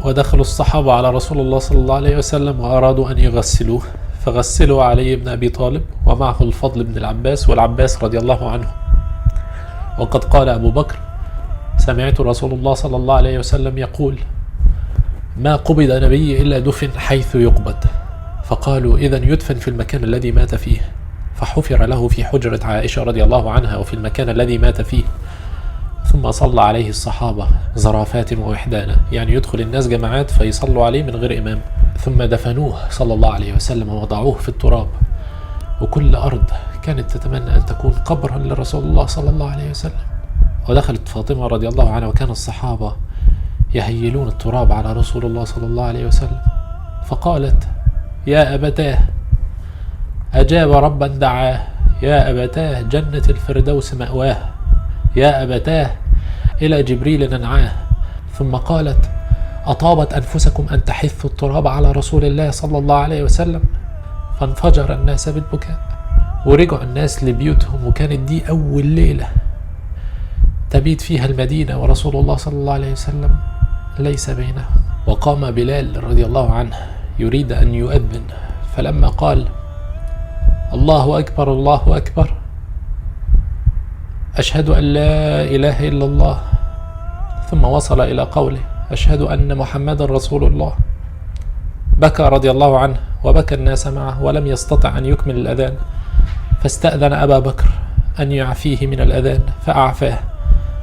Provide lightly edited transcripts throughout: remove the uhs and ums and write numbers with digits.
ودخلوا الصحابة على رسول الله صلى الله عليه وسلم وأرادوا أن يغسلوه، فغسلوا علي بن أبي طالب ومعه الفضل بن العباس والعباس رضي الله عنه. وقد قال أبو بكر: سمعت رسول الله صلى الله عليه وسلم يقول: ما قبض نبي إلا دفن حيث يقبض. فقالوا: إذن يدفن في المكان الذي مات فيه. فحفر له في حجرة عائشة رضي الله عنها وفي المكان الذي مات فيه. ثم صلى عليه الصحابة زرافات ووحدانا، يعني يدخل الناس جماعات فيصلوا عليه من غير إمام. ثم دفنوه صلى الله عليه وسلم ووضعوه في التراب. وكل أرض كانت تتمنى أن تكون قبرا لرسول الله صلى الله عليه وسلم. ودخلت فاطمة رضي الله عنها، وكان الصحابة يهيلون التراب على رسول الله صلى الله عليه وسلم، فقالت: يا أبتاه، أجاب ربا دعاه، يا أبتاه جنة الفردوس مأواه، يا أبتاه إلى جبريل ننعاه. ثم قالت: أطابت أنفسكم أن تحثوا التراب على رسول الله صلى الله عليه وسلم. فانفجر الناس بالبكاء، ورجعوا الناس لبيوتهم. وكانت دي أول ليلة تبيت فيها المدينة ورسول الله صلى الله عليه وسلم ليس بينهم. وقام بلال رضي الله عنه يريد أن يؤذن، فلما قال: الله أكبر الله أكبر، أشهد أن لا إله إلا الله، ثم وصل إلى قوله: أشهد أن محمد رسول الله، بكى رضي الله عنه وبكى الناس معه، ولم يستطع أن يكمل الأذان، فاستأذن أبا بكر أن يعفيه من الأذان فأعفاه،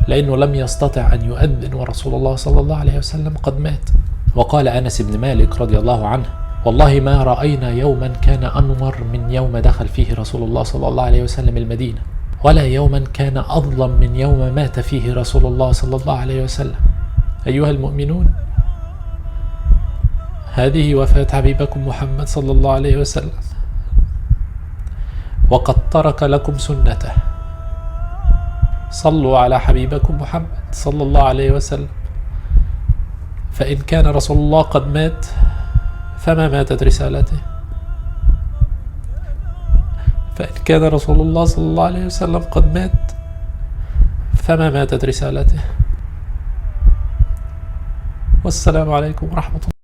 لأنه لم يستطع أن يؤذن ورسول الله صلى الله عليه وسلم قد مات. وقال أنس بن مالك رضي الله عنه: والله ما رأينا يوما كان أنور من يوم دخل فيه رسول الله صلى الله عليه وسلم المدينة، ولا يوما كان أظلم من يوم مات فيه رسول الله صلى الله عليه وسلم. أيها المؤمنون، هذه وفاة حبيبكم محمد صلى الله عليه وسلم، وقد ترك لكم سنته. صلوا على حبيبكم محمد صلى الله عليه وسلم، فإن كان رسول الله قد مات فما ماتت رسالته، فإن كان رسول الله صلى الله عليه وسلم قد مات فما ماتت رسالته. والسلام عليكم ورحمة الله.